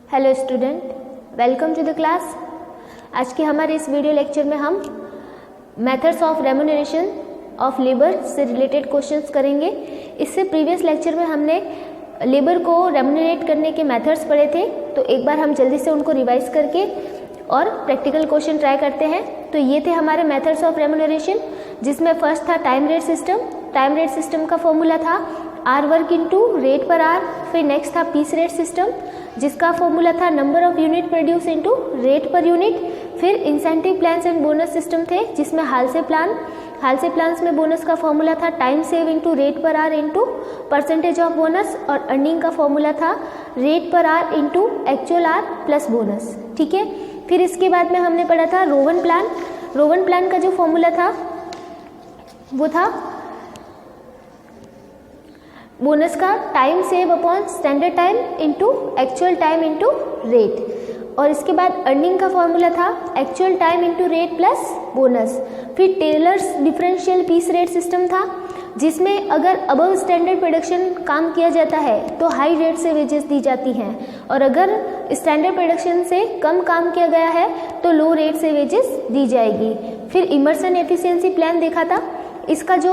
Hello student, welcome to the class. आज के हमारे इस वीडियो लेक्चर में हम methods of remuneration of labour से रिलेटेड क्वेश्चंस करेंगे। इससे प्रीवियस लेक्चर में हमने लेबर को रेम्यूनरेट करने के मेथड्स पढ़े थे, तो एक बार हम जल्दी से उनको रिवाइज करके और प्रैक्टिकल क्वेश्चन ट्राई करते हैं। तो ये थे हमारे मेथड्स ऑफ रेम्यूनरेशन, जिसमें फर्स्ट था time rate system. Time rate system का फॉर्मूला था hour work into rate per hour. फिर नेक्स्ट था पीस रेट सिस्टम, जिसका फॉर्मूला था number of unit produce into rate per unit. फिर incentive plans and bonus system थे, जिसमें हाल से प्लान्स में बोनस का फॉर्मूला था time save into rate per hour into percentage of bonus. और अर्निंग का फॉर्मूला था rate per hour into actual hour plus bonus. ठीक है। फिर इसके बाद में हमने पढ़ा था रोवन प्लान। रोवन प्लान का जो फॉर्मूला था वो था बोनस का time save upon standard time into actual time into rate. और इसके बाद अर्निंग का फॉर्मूला था actual time into rate plus bonus. फिर Taylor's differential piece rate system था, जिसमें अगर अबव स्टैंडर्ड प्रोडक्शन काम किया जाता है तो हाई रेट से वेजेस दी जाती हैं, और अगर स्टैंडर्ड प्रोडक्शन से कम काम किया गया है तो लो रेट से वेजेस दी जाएगी। फिर इमर्सन एफिशिएंसी प्लान देखा था। इसका जो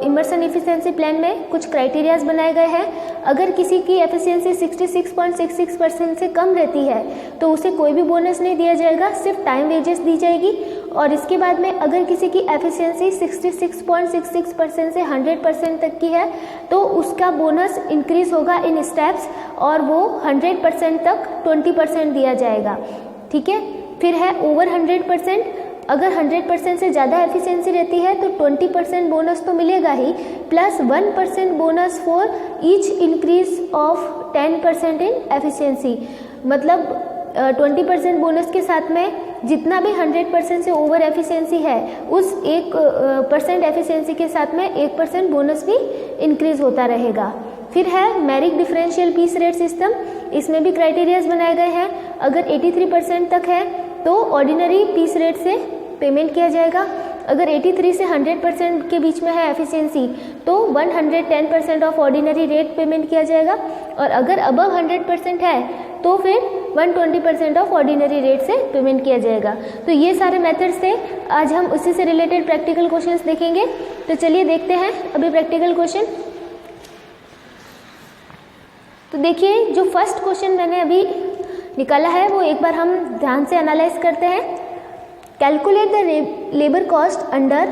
इमर्सन एफिशिएंसी प्लान में कुछ क्राइटेरियाज बनाए गए हैं। अगर किसी की एफिशिएंसी 66.66% से कम रहती है तो उसे कोई भी बोनस नहीं दिया जाएगा, सिर्फ टाइम वेजेस दी जाएगी। और इसके बाद में अगर किसी की एफिशिएंसी 66.66% से 100% तक की है तो उसका बोनस इंक्रीज होगा इन स्टेप्स, और वो 100% तक 20% दिया जाएगा। ठीक है। फिर है ओवर 100%। अगर 100% से ज़्यादा एफिशिएंसी रहती है तो 20% बोनस तो मिलेगा ही, plus 1% bonus for each increase of 10% in efficiency. मतलब 20% बोनस के साथ में जितना भी 100% से ओवर एफिशिएंसी है उस 1% एफिशिएंसी के साथ में 1% बोनस भी इंक्रीज होता रहेगा। फिर है merit differential piece rate system. इसमें भी क्राइटेरियाज बनाए गए हैं। अगर 83% तक है तो ऑर्डिनरी पीस रेट से पेमेंट किया जाएगा। अगर 83 से 100% के बीच में है एफिशिएंसी तो 110% ऑफ ऑर्डिनरी रेट पेमेंट किया जाएगा, और अगर अबव 100% है तो फिर 120% ऑफ ऑर्डिनरी रेट से पेमेंट किया जाएगा। तो ये सारे मेथड्स थे। आज हम उसी से रिलेटेड प्रैक्टिकल क्वेश्चंस देखेंगे। तो चलिए देखते हैं अभी प्रैक्टिकल क्वेश्चन। तो देखिए, जो फर्स्ट क्वेश्चन मैंने अभी निकाला है वो एक बार हम ध्यान से एनालाइज करते हैं। Calculate the labour cost under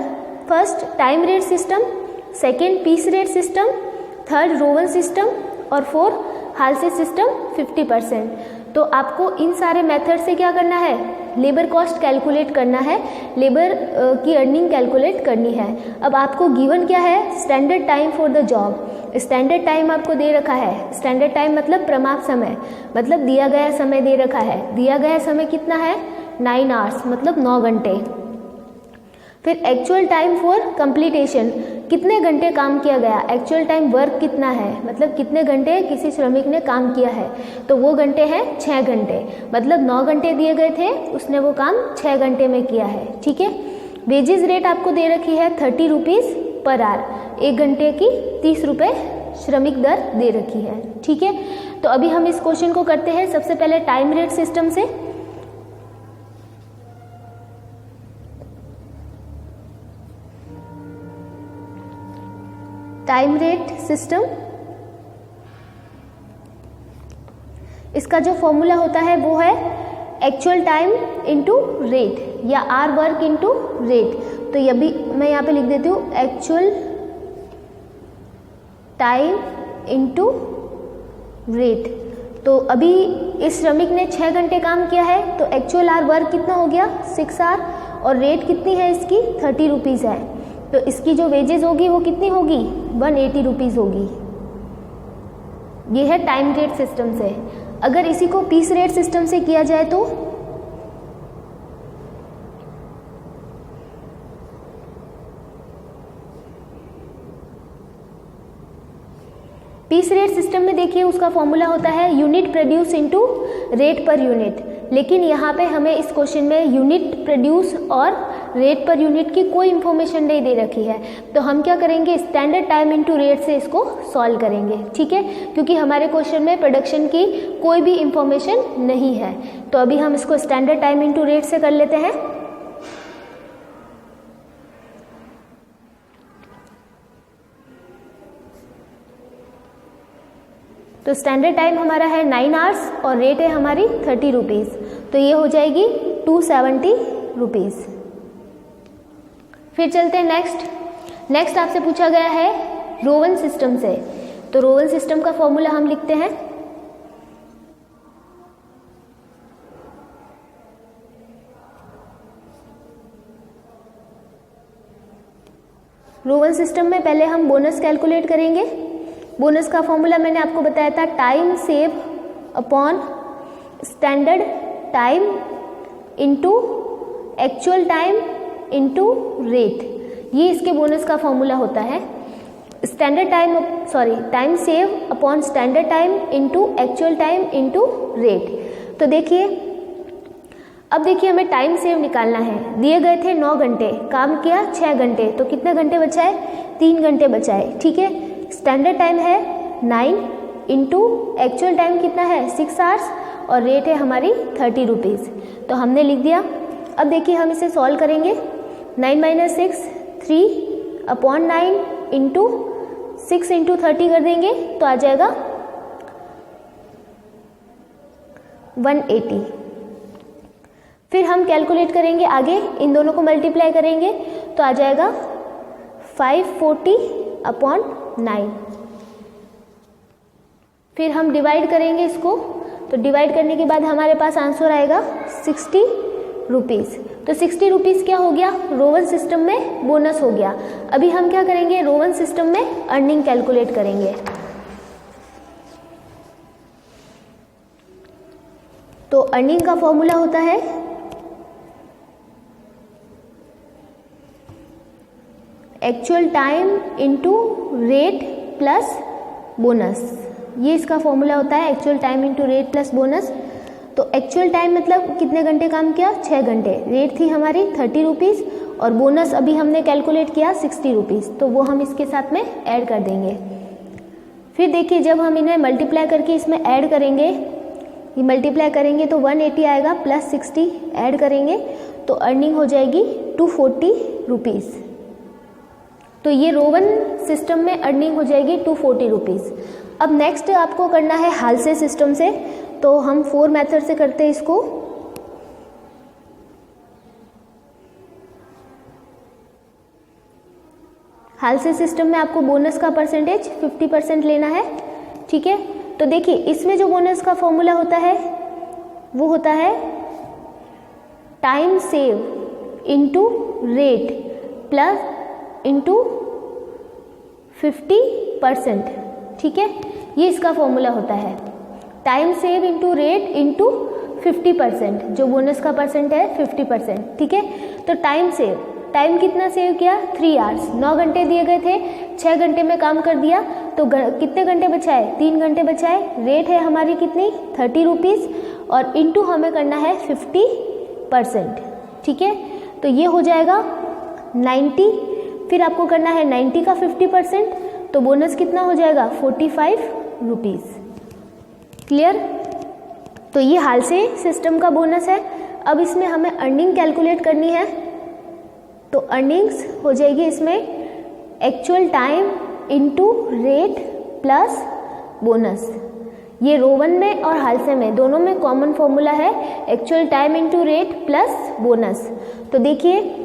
first time rate system, second piece rate system, third Rowan system और फोर्थ हालसे सिस्टम 50%। तो आपको इन सारे मेथड से क्या करना है, लेबर कॉस्ट कैलकुलेट करना है, लेबर की अर्निंग कैलकुलेट करनी है। अब आपको गिवन क्या है, standard time for the job. Standard time आपको दे रखा है। स्टैंडर्ड टाइम मतलब प्रमाप समय, मतलब दिया गया समय दे रखा है। दिया गया समय कितना है, 9 आवर्स, मतलब 9 घंटे। फिर एक्चुअल टाइम फॉर कंप्लीटेशन, कितने घंटे काम किया गया। एक्चुअल टाइम वर्क कितना है, मतलब कितने घंटे किसी श्रमिक ने काम किया है, तो वो घंटे हैं 6 घंटे। मतलब 9 घंटे दिए गए थे, उसने वो काम 6 घंटे में किया है। ठीक है। वेजेस रेट आपको दे रखी है 30 रुपीज़ पर आवर। 1 घंटे की 30 रुपये श्रमिक दर दे रखी है। ठीक है। तो अभी हम इस क्वेश्चन को करते हैं सबसे पहले टाइम रेट सिस्टम से। टाइम रेट सिस्टम, इसका जो फॉर्मूला होता है वो है एक्चुअल टाइम इंटू रेट या आर वर्क इंटू रेट। तो ये भी मैं यहाँ पे लिख देती हूँ, एक्चुअल टाइम इंटू रेट। तो अभी इस श्रमिक ने 6 घंटे काम किया है तो एक्चुअल आर वर्क कितना हो गया, 6 आवर, और रेट कितनी है इसकी, 30 रुपीज़ है। तो इसकी जो वेजेस होगी वो कितनी होगी, 180 रुपीज़ होगी। ये है टाइम रेट सिस्टम से। अगर इसी को पीस रेट सिस्टम से किया जाए तो पीस रेट सिस्टम में देखिए उसका फॉर्मूला होता है unit produce into rate per unit, लेकिन यहाँ पे हमें इस क्वेश्चन में यूनिट प्रोड्यूस और रेट पर यूनिट की कोई इन्फॉर्मेशन नहीं दे रखी है, तो हम क्या करेंगे, स्टैंडर्ड टाइम इनटू रेट से इसको सॉल्व करेंगे, ठीक है, क्योंकि हमारे क्वेश्चन में प्रोडक्शन की कोई भी इन्फॉर्मेशन नहीं है। तो अभी हम इसको स्टैंडर्ड टाइम इनटू रेट से कर लेते हैं। तो स्टैंडर्ड टाइम हमारा है 9 आवर्स और रेट है हमारी 30 रुपीज़, तो ये हो जाएगी 270 रुपीज़। फिर चलते हैं नेक्स्ट आपसे पूछा गया है रोवन सिस्टम से। तो रोवन सिस्टम का फॉर्मूला हम लिखते हैं। रोवन सिस्टम में पहले हम बोनस कैलकुलेट करेंगे। बोनस का फॉर्मूला मैंने आपको बताया था, time save upon standard time into actual time into rate, ये इसके बोनस का फॉर्मूला होता है। Time save upon standard time into actual time into rate. तो देखिए, अब देखिए हमें टाइम सेव निकालना है। दिए गए थे 9 घंटे, काम किया 6 घंटे, तो कितने घंटे बचाए, 3 घंटे बचाए, ठीक है। स्टैंडर्ड टाइम है 9 इंटू एक्चुअल टाइम कितना है 6 आवर्स और रेट है हमारी 30 रुपीज़, तो हमने लिख दिया। अब देखिए हम इसे सॉल्व करेंगे। 9 माइनस 6 3 अपॉन 9 इंटू 6 इंटू 30 कर देंगे तो आ जाएगा 180। फिर हम कैलकुलेट करेंगे आगे, इन दोनों को मल्टीप्लाई करेंगे तो आ जाएगा 540 अपॉन 9। फिर हम डिवाइड करेंगे इसको, तो डिवाइड करने के बाद हमारे पास आंसर आएगा 60 रुपीज़। तो 60 रुपीज़ क्या हो गया, रोवन सिस्टम में बोनस हो गया। अभी हम क्या करेंगे, रोवन सिस्टम में अर्निंग कैलकुलेट करेंगे। तो अर्निंग का फॉर्मूला होता है actual time into rate plus bonus, ये इसका फॉर्मूला होता है, actual time into rate plus bonus. तो एक्चुअल टाइम मतलब कितने घंटे काम किया, 6 घंटे, रेट थी हमारी 30 रुपीज़ और बोनस अभी हमने कैलकुलेट किया 60 रुपीज़, तो वो हम इसके साथ में ऐड कर देंगे। फिर देखिए जब हम इन्हें मल्टीप्लाई करके इसमें ऐड करेंगे, ये मल्टीप्लाई करेंगे तो 180 आएगा प्लस 60 ऐड करेंगे तो अर्निंग हो जाएगी 240 रुपीज़। तो ये रोवन सिस्टम में अर्निंग हो जाएगी 240 रुपीज़। अब नेक्स्ट आपको करना है हालसे सिस्टम से, तो हम 4 मेथड से करते हैं इसको। हालसे सिस्टम में आपको बोनस का परसेंटेज 50% लेना है, ठीक है। तो देखिए इसमें जो बोनस का फॉर्मूला होता है वो होता है time save into rate plus into 50%, ठीक है, ये इसका फॉर्मूला होता है। Time save into rate into 50%, जो बोनस का परसेंट है 50%, ठीक है। तो टाइम सेव, टाइम कितना सेव किया, 3 आवर्स, 9 घंटे दिए गए थे, 6 घंटे में काम कर दिया, तो कितने घंटे बचाए, 3 घंटे बचाए। रेट है हमारी कितनी, 30 रुपीज़ और इनटू हमें करना है 50%, ठीक है। तो ये हो जाएगा 90, फिर आपको करना है 90 का 50%, तो बोनस कितना हो जाएगा 45 रुपीज़। क्लियर। तो ये हालसे सिस्टम का बोनस है। अब इसमें हमें अर्निंग कैलकुलेट करनी है, तो अर्निंग्स हो जाएगी इसमें actual time into rate plus bonus. ये रोवन में और हालसे में दोनों में कॉमन फॉर्मूला है, actual time into rate plus bonus. तो देखिए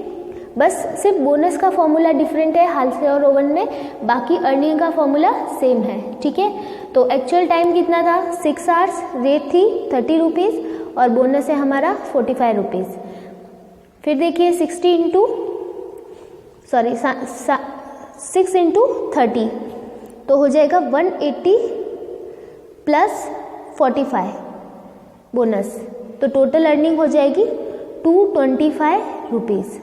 बस सिर्फ बोनस का फॉर्मूला डिफरेंट है हालसे और रोवन में, बाकी अर्निंग का फॉर्मूला सेम है, ठीक है। तो एक्चुअल टाइम कितना था 6 आवर्स, रेट थी 30 रुपीज़ और बोनस है हमारा 45 रुपीज़। फिर देखिए 6 इंटू 30 तो हो जाएगा 180 प्लस 45 बोनस, तो टोटल अर्निंग हो जाएगी 225 रुपीज़,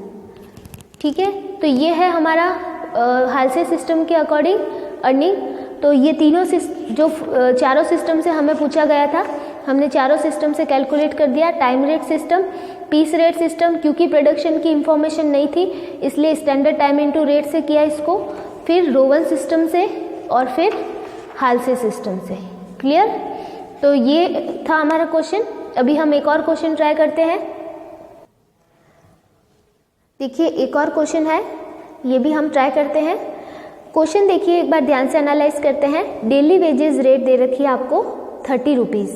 ठीक है। तो ये है हमारा हालसे सिस्टम के अकॉर्डिंग अर्निंग। तो ये तीनों जो चारों सिस्टम से हमें पूछा गया था, हमने चारों सिस्टम से कैलकुलेट कर दिया। Time rate system, piece rate system, क्योंकि प्रोडक्शन की इंफॉर्मेशन नहीं थी इसलिए स्टैंडर्ड टाइम इनटू रेट से किया इसको, फिर रोवन सिस्टम से और फिर हाल्से सिस्टम से। क्लियर? तो ये था हमारा क्वेश्चन। अभी हम एक और क्वेश्चन ट्राई करते हैं। देखिए एक और क्वेश्चन है, ये भी हम ट्राई करते हैं। क्वेश्चन देखिए एक बार ध्यान से एनालाइज करते हैं। डेली वेजेस रेट दे रखी है आपको 30 रुपीज़,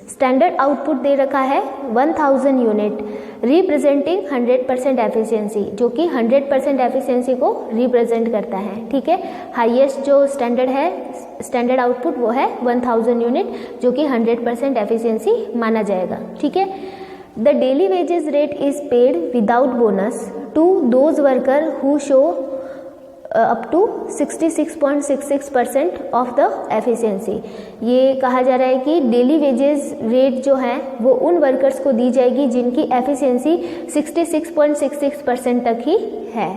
स्टैंडर्ड आउटपुट दे रखा है 1000 यूनिट, रिप्रेजेंटिंग 100% एफिशिएंसी, जो कि 100% एफिशिएंसी को रिप्रेजेंट करता है। ठीक है, हाईएस्ट जो स्टैंडर्ड है, स्टैंडर्ड आउटपुट वो है 1000 यूनिट, जो कि 100% एफिशिएंसी माना जाएगा। ठीक है, the daily wages rate is paid without bonus to those worker who show up to 66.66% of the efficiency. ये कहा जा रहा है कि डेली वेजेस रेट जो है वो उन वर्कर्स को दी जाएगी जिनकी एफिशिएंसी 66.66% तक ही है।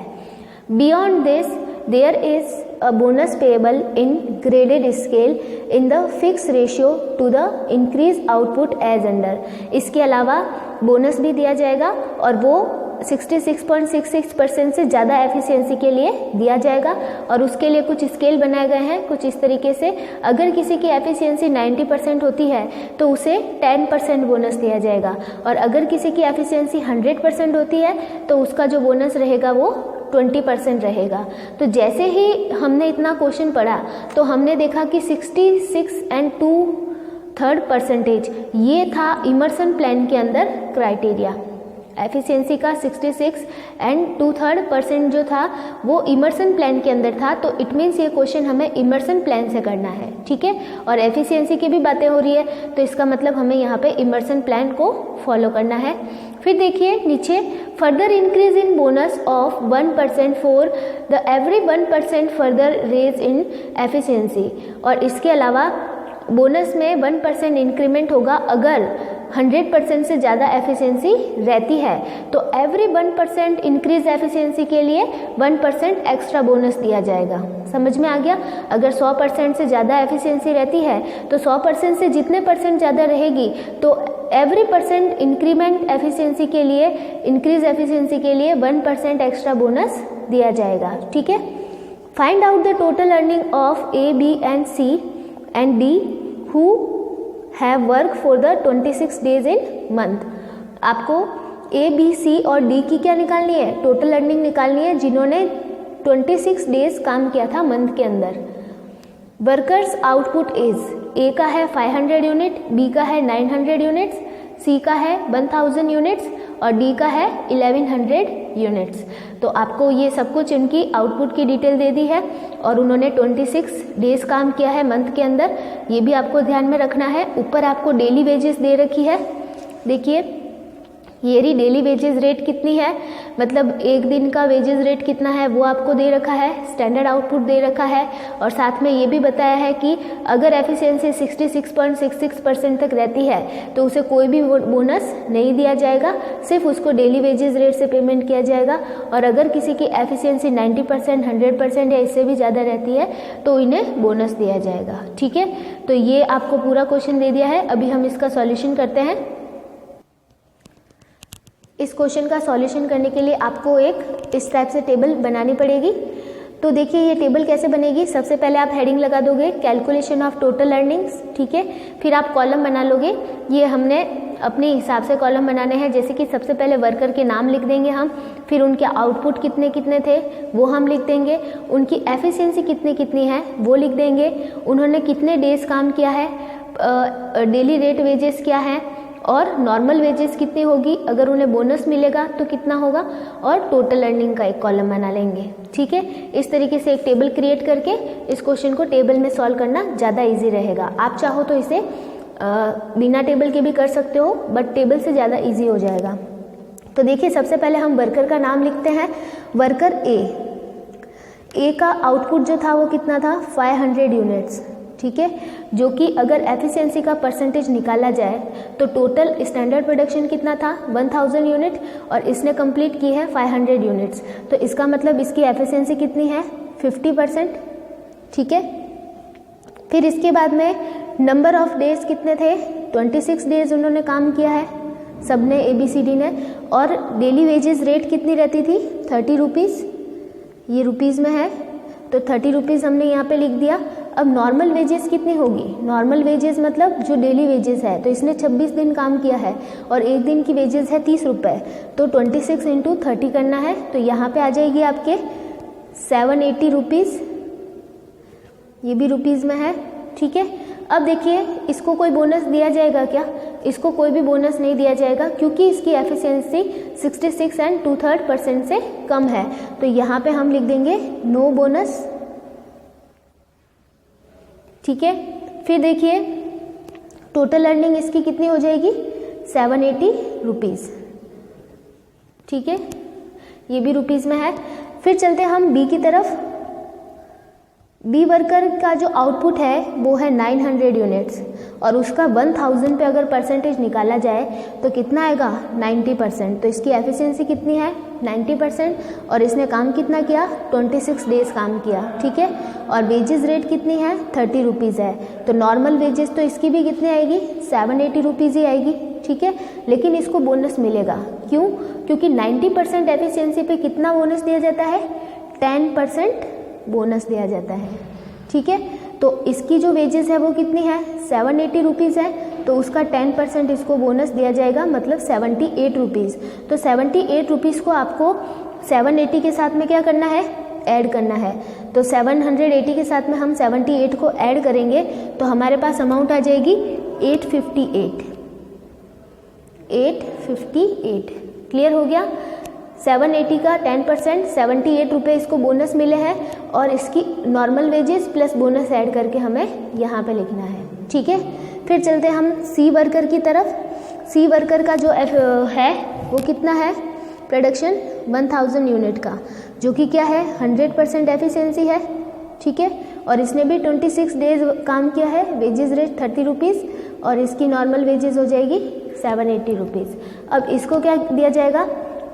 Beyond this there is a bonus payable in graded scale in the fix ratio to the increase output as under. इसके अलावा बोनस भी दिया जाएगा और वो 66.66% से ज़्यादा एफिशिएंसी के लिए दिया जाएगा और उसके लिए कुछ स्केल बनाए गए हैं कुछ इस तरीके से। अगर किसी की एफिशिएंसी 90% होती है तो उसे 10% बोनस दिया जाएगा और अगर किसी की एफिशिएंसी 100% होती है तो उसका जो बोनस रहेगा वो 20% रहेगा। तो जैसे ही हमने इतना क्वेश्चन पढ़ा तो हमने देखा कि 66 एंड 2/3% ये था इमर्सन प्लान के अंदर क्राइटेरिया। एफिशिएंसी का 66 एंड 2/3% जो था वो इमर्सन प्लान के अंदर था, तो इट मीन्स ये क्वेश्चन हमें इमर्सन प्लान से करना है। ठीक है, और एफिशिएंसी की भी बातें हो रही है तो इसका मतलब हमें यहाँ पे इमर्सन प्लान को फॉलो करना है। फिर देखिए नीचे, further increase in bonus of 1% for the every 1% further raise in efficiency, और इसके अलावा बोनस में 1% इंक्रीमेंट होगा अगर 100% से ज़्यादा एफिशिएंसी रहती है, तो एवरी 1% इंक्रीज एफिशिएंसी के लिए 1% एक्स्ट्रा बोनस दिया जाएगा। समझ में आ गया? अगर 100% से ज़्यादा एफिशिएंसी रहती है तो 100% से जितने परसेंट ज़्यादा रहेगी तो एवरी % इंक्रीमेंट एफिशिएंसी के लिए, इंक्रीज एफिशिएंसी के लिए 1% एक्स्ट्रा बोनस दिया जाएगा। ठीक है, find out the total earning of A, B and C and D who have work for the 26 days in month। आपको A, B, C और D की क्या निकालनी है? टोटल अर्निंग निकालनी है जिन्होंने 26 डेज काम किया था मंथ के अंदर। वर्कर्स आउटपुट इज, A का है 500 यूनिट, B का है 900 यूनिट्स, C का है 1000 यूनिट्स और D का है 1100 यूनिट्स। तो आपको ये सब कुछ इनकी आउटपुट की डिटेल दे दी है और उन्होंने 26 डेज काम किया है मंथ के अंदर, ये भी आपको ध्यान में रखना है। ऊपर आपको डेली वेजेस दे रखी है, देखिए ये रही डेली वेजेस रेट कितनी है, मतलब एक दिन का वेजेस रेट कितना है वो आपको दे रखा है, स्टैंडर्ड आउटपुट दे रखा है और साथ में ये भी बताया है कि अगर एफिशिएंसी 66.66% तक रहती है तो उसे कोई भी बोनस नहीं दिया जाएगा, सिर्फ उसको डेली वेजेस रेट से पेमेंट किया जाएगा। और अगर किसी की एफिशिएंसी 90%, 100% या इससे भी ज़्यादा रहती है तो इन्हें बोनस दिया जाएगा। ठीक है, तो ये आपको पूरा क्वेश्चन दे दिया है। अभी हम इसका सॉल्यूशन करते हैं। इस क्वेश्चन का सॉल्यूशन करने के लिए आपको एक इस टाइप से टेबल बनानी पड़ेगी। तो देखिए ये टेबल कैसे बनेगी, सबसे पहले आप हेडिंग लगा दोगे कैलकुलेशन ऑफ टोटल अर्निंग्स। ठीक है, फिर आप कॉलम बना लोगे। ये हमने अपने हिसाब से कॉलम बनाने हैं, जैसे कि सबसे पहले वर्कर के नाम लिख देंगे हम, फिर उनके आउटपुट कितने कितने थे वो हम लिख देंगे, उनकी एफिशिएंसी कितनी कितनी है वो लिख देंगे, उन्होंने कितने डेज काम किया है, डेली रेट वेजेस क्या है और नॉर्मल वेजेस कितनी होगी, अगर उन्हें बोनस मिलेगा तो कितना होगा, और टोटल अर्निंग का एक कॉलम बना लेंगे। ठीक है, इस तरीके से एक टेबल क्रिएट करके इस क्वेश्चन को टेबल में सॉल्व करना ज़्यादा इजी रहेगा। आप चाहो तो इसे बिना टेबल के भी कर सकते हो, बट टेबल से ज़्यादा इजी हो जाएगा। तो देखिए सबसे पहले हम वर्कर का नाम लिखते हैं, वर्कर ए का आउटपुट जो था वो कितना था 500 यूनिट्स। ठीक है, जो कि अगर एफिशिएंसी का परसेंटेज निकाला जाए तो टोटल स्टैंडर्ड प्रोडक्शन कितना था 1000 यूनिट और इसने कंप्लीट की है 500 यूनिट्स, तो इसका मतलब इसकी एफिशिएंसी कितनी है 50%। ठीक है, फिर इसके बाद में नंबर ऑफ डेज कितने थे, 26 डेज उन्होंने काम किया है सबने, ABCD ने। और डेली वेजेस रेट कितनी रहती थी, 30 रुपीज़, ये रुपीज़ में है तो 30 रुपीज़ हमने यहाँ पे लिख दिया। अब नॉर्मल वेजेस कितनी होगी, नॉर्मल वेजेस मतलब जो डेली वेजेस है, तो इसने 26 दिन काम किया है और एक दिन की वेजेस है 30 रुपये, तो 26 × 30 करना है, तो यहाँ पे आ जाएगी आपके 780 रुपीज़, ये भी रुपीज़ में है, ठीक है। अब देखिए इसको कोई बोनस दिया जाएगा क्या, इसको कोई भी बोनस नहीं दिया जाएगा क्योंकि इसकी एफिशिएंसी 66 2/3% से कम है, तो यहाँ पे हम लिख देंगे नो बोनस, ठीक है। फिर देखिए टोटल अर्निंग इसकी कितनी हो जाएगी, 780 रुपीज़, ठीक है, ये भी रुपीज़ में है। फिर चलते हम बी की तरफ। बी वर्कर का जो आउटपुट है वो है 900 यूनिट्स और उसका 1000 पे अगर परसेंटेज निकाला जाए तो कितना आएगा, 90%। तो इसकी एफिशिएंसी कितनी है, 90%, और इसने काम कितना किया, 26 डेज काम किया, ठीक है। और वेजेस रेट कितनी है, 30 रुपीज़ है, तो नॉर्मल वेजेस तो इसकी भी कितनी आएगी, 780 रुपीज़ ही आएगी, ठीक है। लेकिन इसको बोनस मिलेगा, क्यों, क्योंकि 90% एफिशिएंसी पे कितना बोनस दिया जाता है, 10% बोनस दिया जाता है, ठीक है। तो इसकी जो वेजेस है वो कितनी है, 780 रुपीज़ है, तो उसका 10% इसको बोनस दिया जाएगा, मतलब 78 रुपीज़। तो 78 रुपीज़ को आपको 780 के साथ में क्या करना है, ऐड करना है। तो 780 के साथ में हम 78 को ऐड करेंगे तो हमारे पास अमाउंट आ जाएगी 858। क्लियर हो गया। 780 का 10% 78 रुपये इसको बोनस मिले हैं और इसकी normal wages plus bonus add करके हमें यहाँ पे लिखना है, ठीक है। फिर चलते हम सी वर्कर की तरफ। सी वर्कर का जो है वो कितना है, प्रोडक्शन 1000 यूनिट का, जो कि क्या है, 100% एफिशिएंसी है, ठीक है। और इसने भी 26 डेज काम किया है, वेजेस रेट 30 रुपीज़ और इसकी नॉर्मल वेजेस हो जाएगी 780 रुपीज़। अब इसको क्या दिया जाएगा,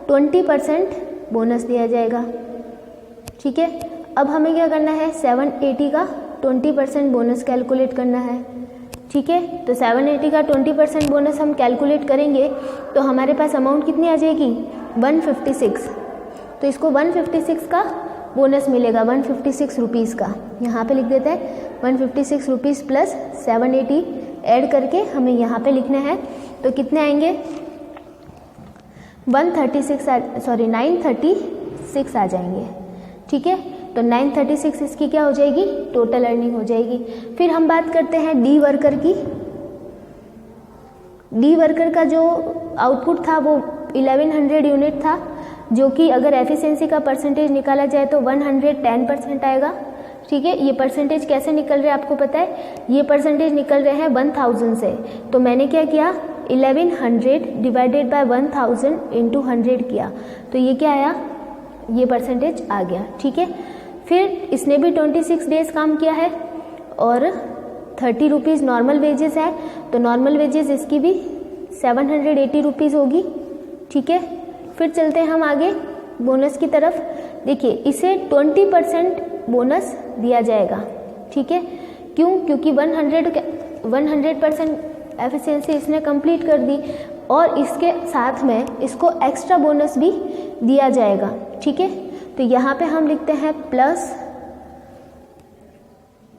20% बोनस दिया जाएगा, ठीक है। अब हमें क्या करना है, 780 का 20% बोनस कैलकुलेट करना है, ठीक है। तो 780 का 20% बोनस हम कैलकुलेट करेंगे तो हमारे पास अमाउंट कितनी आ जाएगी, 156। तो इसको 156 का बोनस मिलेगा, 156 रुपीज़ का, यहाँ पे लिख देते हैं 156 रुपीज़ प्लस 780 ऐड करके हमें यहाँ पे लिखना है। तो कितने आएंगे, 936 आ जाएंगे, ठीक है। तो 936 इसकी क्या हो जाएगी, टोटल अर्निंग हो जाएगी। फिर हम बात करते हैं डी वर्कर की। डी वर्कर का जो आउटपुट था वो 1100 यूनिट था, जो कि अगर एफिशिएंसी का परसेंटेज निकाला जाए तो 110% आएगा, ठीक है। ये परसेंटेज कैसे निकल रहे हैं आपको पता है, ये परसेंटेज निकल रहे हैं 1000 से। तो मैंने क्या किया, 1100 डिवाइडेड बाय 1000 इंटू 100 किया, तो ये क्या आया, ये परसेंटेज आ गया, ठीक है। फिर इसने भी 26 डेज काम किया है और 30 रुपीज़ नॉर्मल वेजेस है, तो नॉर्मल वेजेस इसकी भी 780 रुपीज़ होगी, ठीक है। फिर चलते हैं हम आगे बोनस की तरफ। देखिए इसे 20% बोनस दिया जाएगा, ठीक है। क्यों, क्योंकि 100% एफिशिएंसी इसने कंप्लीट कर दी और इसके साथ में इसको एक्स्ट्रा बोनस भी दिया जाएगा, ठीक है। तो यहाँ पे हम लिखते हैं plus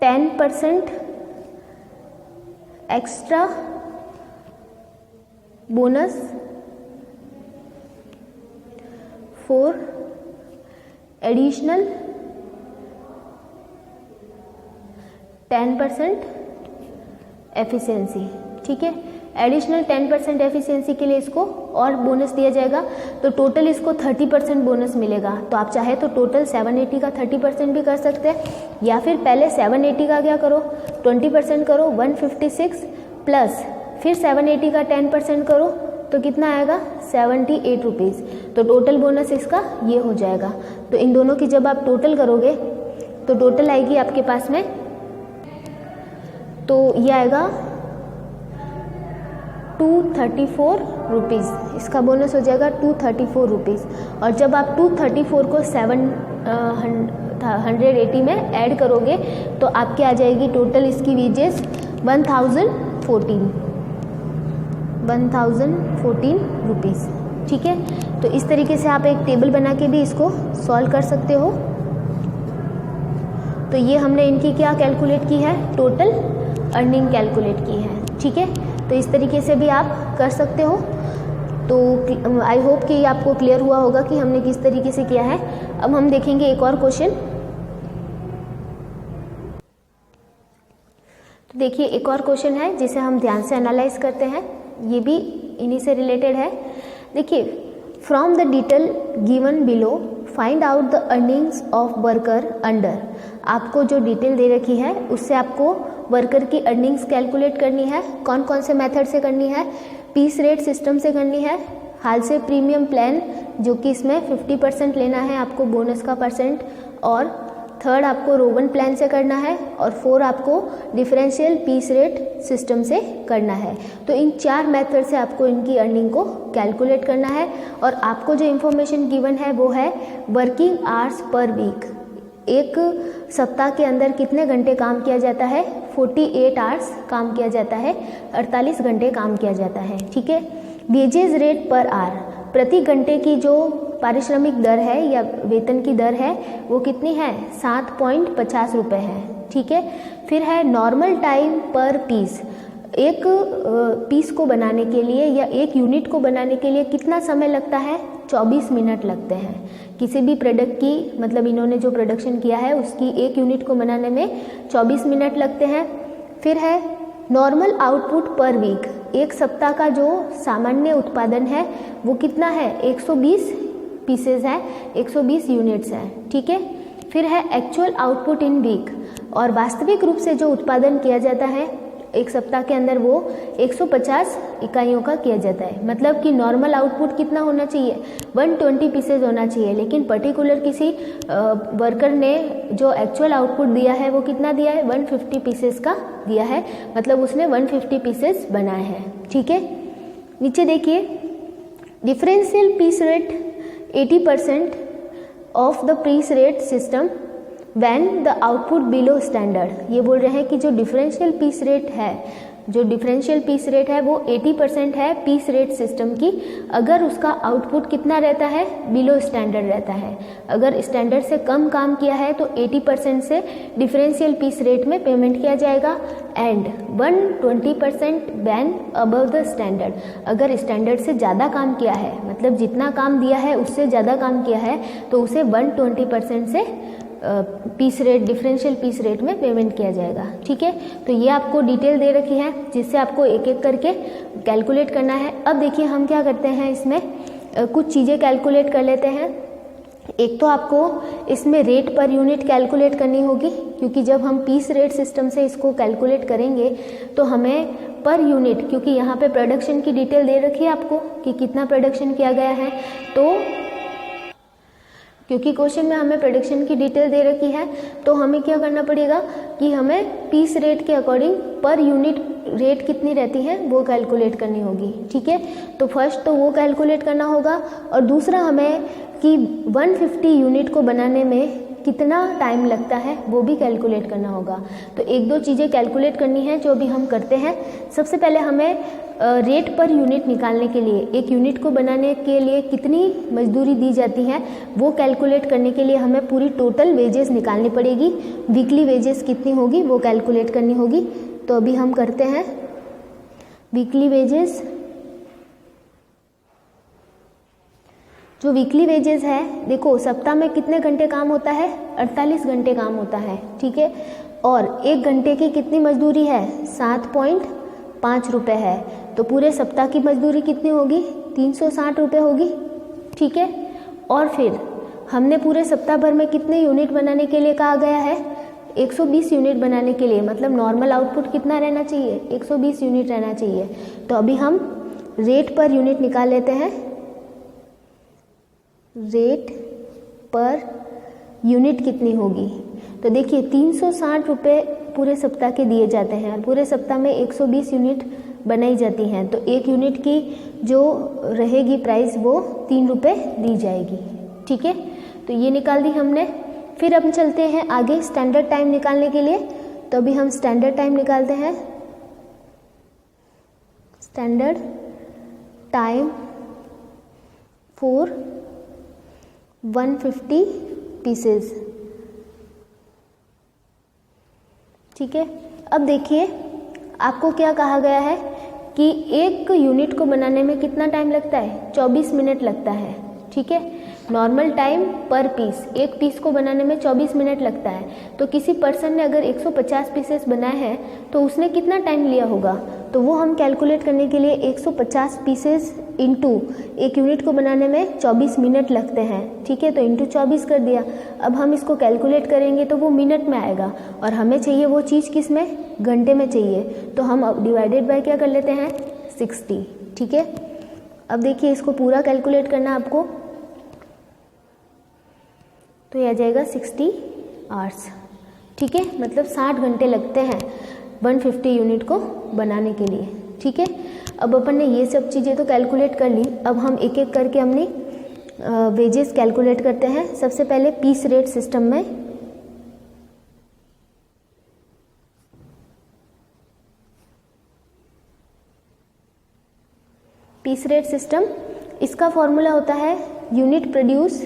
10% extra bonus for additional 10% efficiency, ठीक है। एडिशनल 10% एफिशिएंसी के लिए इसको और बोनस दिया जाएगा, तो टोटल इसको 30% बोनस मिलेगा। तो आप चाहे तो टोटल 780 का 30% भी कर सकते हैं, या फिर पहले 780 का क्या करो, 20% करो, 156 प्लस फिर 780 का 10% करो, तो कितना आएगा, 78 रुपीज़। तो टोटल बोनस इसका ये हो जाएगा। तो इन दोनों की जब आप टोटल करोगे तो टोटल आएगी आपके पास में, तो ये आएगा 234 रुपीज़, इसका बोनस हो जाएगा 234 रुपीज़। और जब आप 234 को 180 में ऐड करोगे तो आपके आ जाएगी टोटल इसकी वेजेस 1014 रुपीज़। ठीक है, तो इस तरीके से आप एक टेबल बना के भी इसको सॉल्व कर सकते हो। तो ये हमने इनकी क्या कैलकुलेट की है, टोटल अर्निंग कैलकुलेट की है। ठीक है, तो इस तरीके से भी आप कर सकते हो। तो आई होप कि आपको क्लियर हुआ होगा कि हमने किस तरीके से किया है। अब हम देखेंगे एक और क्वेश्चन। तो देखिए एक और क्वेश्चन है जिसे हम ध्यान से एनालाइज करते हैं, ये भी इन्हीं से रिलेटेड है। देखिए, from the detail given below find out the earnings of worker under. आपको जो डिटेल दे रखी है उससे आपको वर्कर की अर्निंग्स कैलकुलेट करनी है। कौन कौन से मेथड से करनी है, पीस रेट सिस्टम से करनी है, हाल से प्रीमियम प्लान जो कि इसमें 50% लेना है आपको बोनस का परसेंट, और थर्ड आपको रोवन प्लान से करना है, और 4 आपको डिफरेंशियल पीस रेट सिस्टम से करना है। तो इन 4 मेथड से आपको इनकी अर्निंग को कैलकुलेट करना है। और आपको जो इन्फॉर्मेशन गिवन है वो है वर्किंग आवर्स पर वीक। एक सप्ताह के अंदर कितने घंटे काम किया जाता है, 48 आवर्स काम किया जाता है, 48 घंटे काम किया जाता है। ठीक है, वेजेस रेट पर आवर, प्रति घंटे की जो पारिश्रमिक दर है या वेतन की दर है वो कितनी है, 7.50 रुपये है। ठीक है, फिर है नॉर्मल टाइम पर पीस। एक पीस को बनाने के लिए या एक यूनिट को बनाने के लिए कितना समय लगता है, 24 मिनट लगते हैं। किसी भी प्रोडक्ट की, मतलब इन्होंने जो प्रोडक्शन किया है उसकी एक यूनिट को बनाने में 24 मिनट लगते हैं। फिर है नॉर्मल आउटपुट पर वीक, एक सप्ताह का जो सामान्य उत्पादन है वो कितना है, 120 पीसेज है, 120 यूनिट्स हैं। ठीक है, फिर है एक्चुअल आउटपुट इन वीक, और वास्तविक रूप से जो उत्पादन किया जाता है एक सप्ताह के अंदर वो 150 इकाइयों का किया जाता है। मतलब कि नॉर्मल आउटपुट कितना होना चाहिए, 120 पीसेज होना चाहिए, लेकिन पर्टिकुलर किसी वर्कर ने जो एक्चुअल आउटपुट दिया है वो कितना दिया है, 150 पीसेज का दिया है, मतलब उसने 150 पीसेज बनाए हैं। ठीक है, नीचे देखिए differential piece rate 80% of the piece rate system when the output below standard. ये बोल रहे हैं कि जो डिफरेंशियल पीस रेट है, जो डिफरेंशियल पीस रेट है वो 80% है पीस रेट सिस्टम की, अगर उसका आउटपुट कितना रहता है, बिलो स्टैंडर्ड रहता है। अगर स्टैंडर्ड से कम काम किया है तो 80% से डिफरेंशियल पीस रेट में पेमेंट किया जाएगा, and 120% when above the standard. अगर स्टैंडर्ड से ज़्यादा काम किया है, मतलब जितना काम दिया है उससे ज़्यादा काम किया है, तो उसे 120% से piece rate, differential piece rate में पेमेंट किया जाएगा। ठीक है, तो ये आपको डिटेल दे रखी है जिससे आपको एक एक करके कैलकुलेट करना है। अब देखिए हम क्या करते हैं, इसमें कुछ चीज़ें कैलकुलेट कर लेते हैं। एक तो आपको इसमें रेट पर यूनिट कैलकुलेट करनी होगी, क्योंकि जब हम पीस रेट सिस्टम से इसको कैलकुलेट करेंगे तो हमें पर यूनिट, क्योंकि यहाँ पे प्रोडक्शन की डिटेल दे रखी है आपको कि कितना प्रोडक्शन किया गया है, तो क्योंकि क्वेश्चन में हमें प्रोडक्शन की डिटेल दे रखी है तो हमें क्या करना पड़ेगा कि हमें पीस रेट के अकॉर्डिंग पर यूनिट रेट कितनी रहती है वो कैलकुलेट करनी होगी। ठीक है, तो फर्स्ट तो वो कैलकुलेट करना होगा, और दूसरा हमें कि 150 यूनिट को बनाने में कितना टाइम लगता है वो भी कैलकुलेट करना होगा। तो एक दो चीज़ें कैलकुलेट करनी है जो भी हम करते हैं। सबसे पहले हमें रेट पर यूनिट निकालने के लिए, एक यूनिट को बनाने के लिए कितनी मजदूरी दी जाती है वो कैलकुलेट करने के लिए हमें पूरी टोटल वेजेस निकालनी पड़ेगी। वीकली वेजेस कितनी होगी वो कैलकुलेट करनी होगी। तो अभी हम करते हैं वीकली वेजेस। जो वीकली वेजेस है, देखो सप्ताह में कितने घंटे काम होता है, 48 घंटे काम होता है। ठीक है, और एक घंटे की कितनी मजदूरी है, 7.5 रुपये है, तो पूरे सप्ताह की मजदूरी कितनी होगी, 360 रुपये होगी। ठीक है, और फिर हमने पूरे सप्ताह भर में कितने यूनिट बनाने के लिए कहा गया है, 120 यूनिट बनाने के लिए, मतलब नॉर्मल आउटपुट कितना रहना चाहिए, 120 यूनिट रहना चाहिए। तो अभी हम रेट पर यूनिट निकाल लेते हैं। रेट पर यूनिट कितनी होगी, तो देखिए 360 रुपये पूरे सप्ताह के दिए जाते हैं, और पूरे सप्ताह में 120 यूनिट बनाई जाती हैं, तो एक यूनिट की जो रहेगी प्राइस वो 3 रुपये दी जाएगी। ठीक है, तो ये निकाल दी हमने। फिर हम चलते हैं आगे स्टैंडर्ड टाइम निकालने के लिए। तो अभी हम स्टैंडर्ड टाइम निकालते हैं। Standard time for 150 pieces. ठीक है, अब देखिए आपको क्या कहा गया है कि एक यूनिट को बनाने में कितना टाइम लगता है, 24 मिनट लगता है। ठीक है, नॉर्मल टाइम पर पीस, एक पीस को बनाने में 24 मिनट लगता है। तो किसी पर्सन ने अगर 150 पीसेस बनाए हैं तो उसने कितना टाइम लिया होगा, तो वो हम कैलकुलेट करने के लिए 150 पीसेस इंटू एक यूनिट को बनाने में 24 मिनट लगते हैं। ठीक है, तो इंटू 24 कर दिया। अब हम इसको कैलकुलेट करेंगे तो वो मिनट में आएगा और हमें चाहिए वो चीज़ किस में, घंटे में चाहिए। तो हम अब डिवाइडेड बाय क्या कर लेते हैं, 60। ठीक है, अब देखिए इसको पूरा कैलकुलेट करना आपको, तो ये आ जाएगा 60 आवर्स। ठीक है, मतलब 60 घंटे लगते हैं 150 यूनिट को बनाने के लिए। ठीक है, अब अपन ने ये सब चीज़ें तो कैलकुलेट कर ली। अब हम एक एक करके अपनी वेजेस कैलकुलेट करते हैं। सबसे पहले पीस रेट सिस्टम में पीस रेट सिस्टम, इसका फॉर्मूला होता है unit produce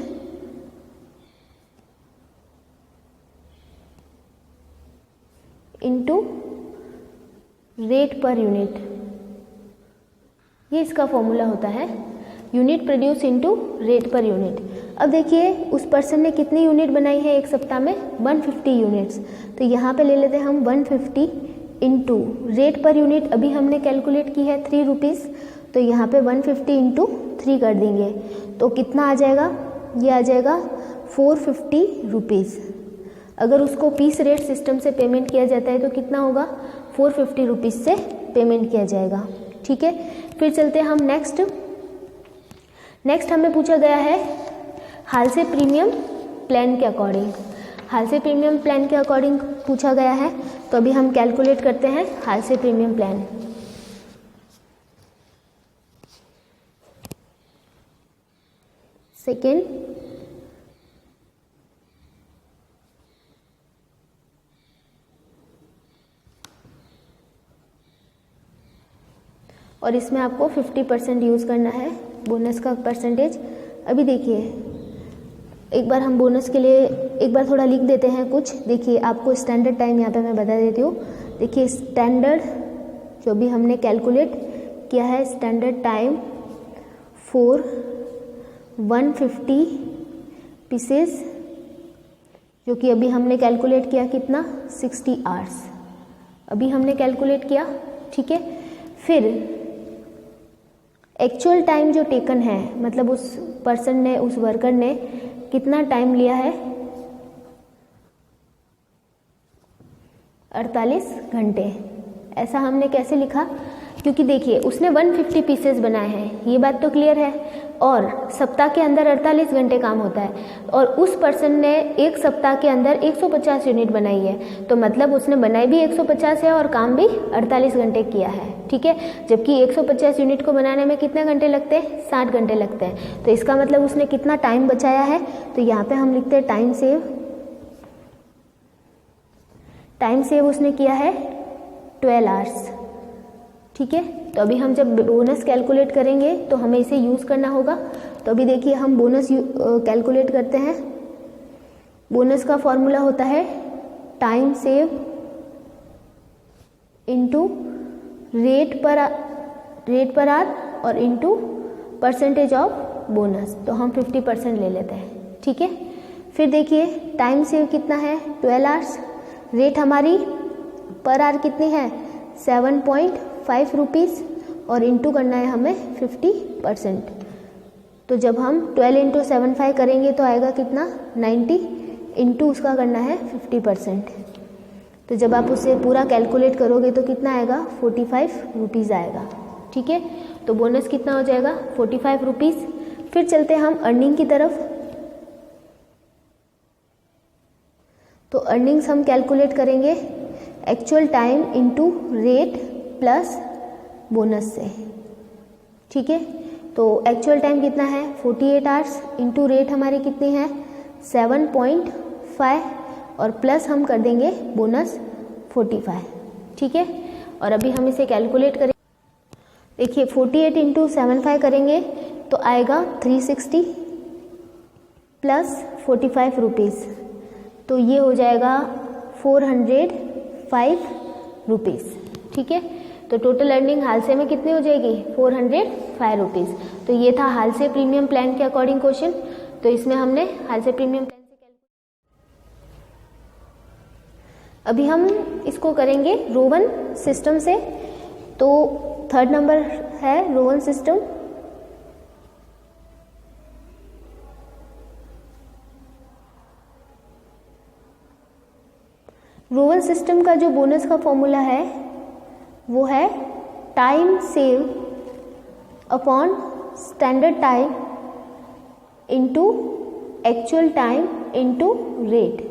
into rate per unit. ये इसका फॉर्मूला होता है, unit produce into rate per unit. अब देखिए उस पर्सन ने कितनी यूनिट बनाई है एक सप्ताह में, 150 यूनिट्स। तो यहाँ पे ले लेते हैं हम 150 इंटू रेट पर यूनिट, अभी हमने कैलकुलेट की है 3 रुपीज़, तो यहाँ पे 150 इंटू 3 कर देंगे तो कितना आ जाएगा, ये आ जाएगा 450 रुपीज़। अगर उसको पीस रेट सिस्टम से पेमेंट किया जाता है तो कितना होगा, 450 रुपीज़ से पेमेंट किया जाएगा। ठीक है, फिर चलते हैं हम नेक्स्ट हमें पूछा गया है हाल से प्रीमियम प्लान के अकॉर्डिंग। हाल से प्रीमियम प्लान के अकॉर्डिंग पूछा गया है, तो अभी हम कैलकुलेट करते हैं हाल से प्रीमियम प्लान। सेकेंड, और इसमें आपको 50% यूज़ करना है बोनस का परसेंटेज। अभी देखिए एक बार हम बोनस के लिए एक बार थोड़ा लिख देते हैं कुछ। देखिए आपको स्टैंडर्ड टाइम यहाँ पे मैं बता देती हूँ। देखिए स्टैंडर्ड जो भी हमने कैलकुलेट किया है, स्टैंडर्ड टाइम फॉर 150 पीसेस, जो कि अभी हमने कैलकुलेट किया कितना, 60 आवर्स अभी हमने कैलकुलेट किया। ठीक है, फिर एक्चुअल टाइम जो टेकन है, मतलब उस पर्सन ने, उस वर्कर ने कितना टाइम लिया है, 48 घंटे। ऐसा हमने कैसे लिखा, क्योंकि देखिए उसने 150 पीसेस बनाए हैं, ये बात तो क्लियर है, और सप्ताह के अंदर 48 घंटे काम होता है, और उस पर्सन ने एक सप्ताह के अंदर 150 यूनिट बनाई है, तो मतलब उसने बनाई भी 150 है और काम भी 48 घंटे किया है। ठीक है, जबकि 150 यूनिट को बनाने में कितने घंटे लगते हैं, 60 घंटे लगते हैं। तो इसका मतलब उसने कितना टाइम बचाया है, तो यहाँ पे हम लिखते हैं टाइम सेव उसने किया है 12 आवर्स। ठीक है, तो अभी हम जब बोनस कैलकुलेट करेंगे तो हमें इसे यूज़ करना होगा। तो अभी देखिए हम बोनस कैलकुलेट करते हैं। बोनस का फॉर्मूला होता है time save into rate per hour और इनटू परसेंटेज ऑफ बोनस। तो हम 50% ले लेते हैं। ठीक है, फिर देखिए टाइम सेव कितना है, 12 आवर्स। रेट हमारी पर आवर कितनी है, 7.5 रुपीज़, और इंटू करना है हमें 50%। तो जब हम 12 इंटू 75 करेंगे तो आएगा कितना, 90, इंटू उसका करना है 50%। तो जब आप उसे पूरा कैलकुलेट करोगे तो कितना आएगा, 45 रुपीज़ आएगा। ठीक है, तो बोनस कितना हो जाएगा, 45 रुपीज़। फिर चलते हैं हम अर्निंग की तरफ। तो अर्निंग्स हम कैलकुलेट करेंगे actual time into rate plus bonus से। ठीक है, तो एक्चुअल टाइम कितना है, 48 आवर्स, इंटू रेट हमारी कितनी है, 5 और प्लस हम कर देंगे बोनस 45, ठीक है। और अभी हम इसे कैलकुलेट करें। देखिए 48 इंटू 75 करेंगे तो आएगा 360 प्लस 45 रुपीज़, तो ये हो जाएगा 405 रुपीज़, ठीक है। तो टोटल अर्निंग हाल से में कितनी हो जाएगी 405 रुपीज़। तो ये था हाल से प्रीमियम प्लान के अकॉर्डिंग क्वेश्चन। तो इसमें हमने हाल से प्रीमियम प्लान से अभी हम इसको करेंगे रोवन सिस्टम से। तो थर्ड नंबर है रोवन सिस्टम। रोवन सिस्टम का जो बोनस का फॉर्मूला है वो है time save upon standard time into actual time into rate,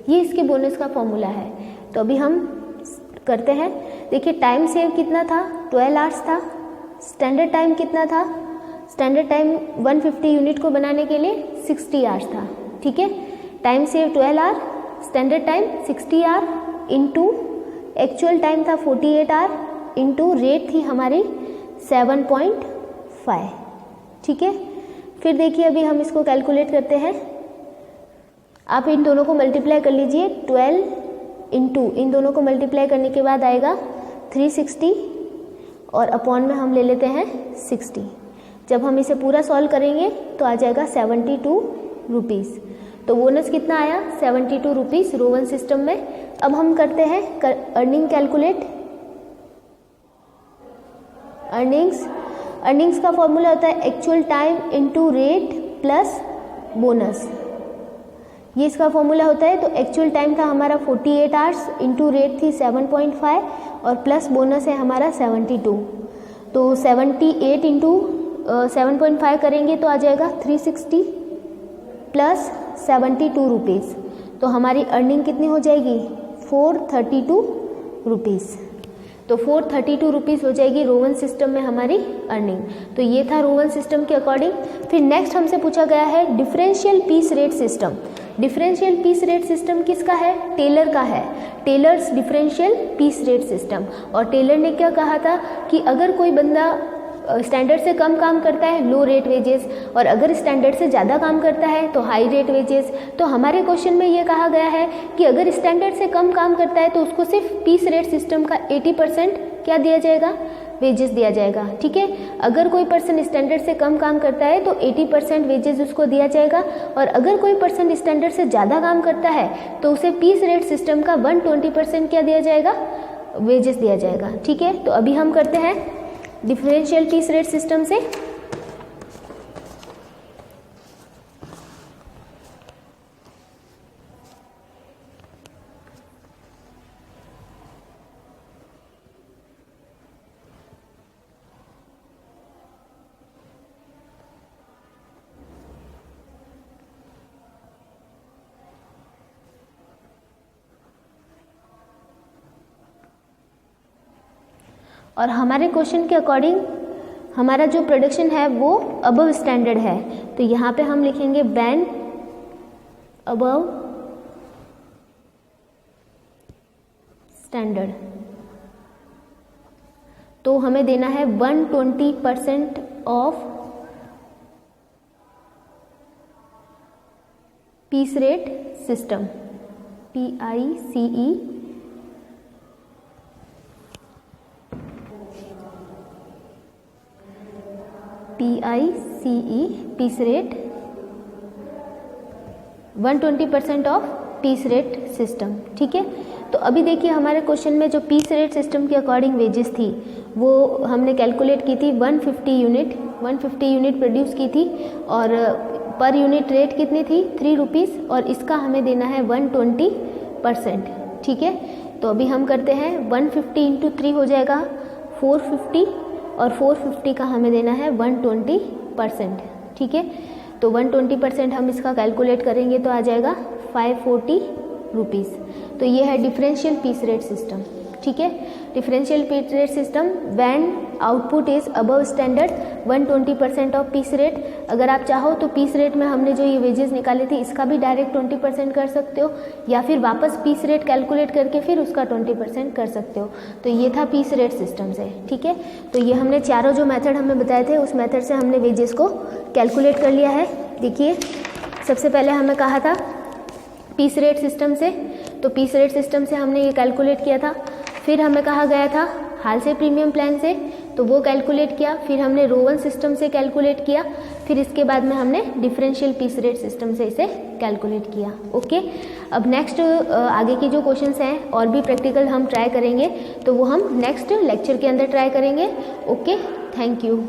ये इसके बोनस का फॉर्मूला है। तो अभी हम करते हैं। देखिए टाइम सेव कितना था 12 आवर्स था। स्टैंडर्ड टाइम कितना था, स्टैंडर्ड टाइम 150 यूनिट को बनाने के लिए 60 आवर्स था, ठीक है। Time save 12 hour, standard time 60 hour into actual time था 48 आवर इंटू रेट थी हमारी 7.5, ठीक है। फिर देखिए अभी हम इसको कैलकुलेट करते हैं। आप इन दोनों को मल्टीप्लाई कर लीजिए, 12 इंटू इन दोनों को मल्टीप्लाई करने के बाद आएगा 360 और अपॉन में हम ले लेते हैं 60। जब हम इसे पूरा सॉल्व करेंगे तो आ जाएगा 72 रुपीज़। तो बोनस कितना आया 72 रुपीज़ रोवन सिस्टम में। अब हम करते हैं अर्निंग कैलकुलेट। अर्निंग्स का फॉर्मूला होता है actual time into rate plus bonus, ये इसका फॉर्मूला होता है। तो एक्चुअल टाइम था हमारा 48 आवर्स इंटू रेट थी 7.5 और प्लस बोनस है हमारा 72। तो 78 इंटू 7.5 करेंगे तो आ जाएगा 360 प्लस 72 रुपीज़। तो हमारी अर्निंग कितनी हो जाएगी 432 रुपीज़। तो 432 रुपीज़ हो जाएगी रोवन सिस्टम में हमारी अर्निंग। तो ये था रोवन सिस्टम के अकॉर्डिंग। फिर नेक्स्ट हमसे पूछा गया है differential piece rate system. Differential piece rate system किसका है, टेलर का है। Taylor's differential piece rate system. और टेलर ने क्या कहा था कि अगर कोई बंदा स्टैंडर्ड से कम काम करता है लो रेट वेजेस, और अगर स्टैंडर्ड से ज़्यादा काम करता है तो हाई रेट वेजेस। तो हमारे क्वेश्चन में ये कहा गया है कि अगर स्टैंडर्ड से कम काम करता है तो उसको सिर्फ पीस रेट सिस्टम का 80% क्या दिया जाएगा, वेजेस दिया जाएगा, ठीक है। अगर कोई पर्सन स्टैंडर्ड से कम काम करता है तो 80% वेजेस उसको दिया जाएगा, और अगर कोई पर्सन स्टैंडर्ड से ज़्यादा काम करता है तो उसे पीस रेट सिस्टम का 120% क्या दिया जाएगा, वेजेस दिया जाएगा, ठीक है। तो अभी हम करते हैं डिफरेंशियल पीस रेट सिस्टम से। और हमारे क्वेश्चन के अकॉर्डिंग हमारा जो प्रोडक्शन है वो अबव स्टैंडर्ड है। तो यहाँ पे हम लिखेंगे बैन अबव स्टैंडर्ड। तो हमें देना है 120% of piece rate system, PICE piece rate 120% of piece rate system, ठीक है। तो अभी देखिए हमारे क्वेश्चन में जो पीस रेट सिस्टम के अकॉर्डिंग वेजेस थी वो हमने कैलकुलेट की थी 150 यूनिट प्रोड्यूस की थी, और पर यूनिट रेट कितनी थी 3 रुपीज़, और इसका हमें देना है 120%, ठीक है। तो अभी हम करते हैं 150 इंटू 3 हो जाएगा 450, और 450 का हमें देना है 120%, ठीक है। तो 120% हम इसका कैलकुलेट करेंगे तो आ जाएगा 540 रुपीज़। तो ये है डिफरेंशियल पीस रेट सिस्टम, ठीक है। Differential piece rate system when output is above standard 120% of piece rate. अगर आप चाहो तो पीस रेट में हमने जो ये वेजेस निकाले थे इसका भी डायरेक्ट 20% कर सकते हो, या फिर वापस पीस रेट कैलकुलेट करके फिर उसका 20% कर सकते हो। तो ये था पीस रेट सिस्टम से, ठीक है। तो ये हमने चारों जो मेथड हमें बताए थे उस मेथड से हमने वेजेस को कैलकुलेट कर लिया है। देखिए सबसे पहले हमें कहा था पीस रेट सिस्टम से, तो पीस रेट सिस्टम से हमने ये कैलकुलेट किया था। फिर हमें कहा गया था हाल से प्रीमियम प्लान से, तो वो कैलकुलेट किया। फिर हमने रो1 सिस्टम से कैलकुलेट किया। फिर इसके बाद में हमने डिफरेंशियल पीस रेट सिस्टम से इसे कैलकुलेट किया। ओके, अब नेक्स्ट आगे की जो क्वेश्चंस हैं और भी प्रैक्टिकल हम ट्राई करेंगे, तो वो हम नेक्स्ट लेक्चर के अंदर ट्राई करेंगे। Okay, thank you.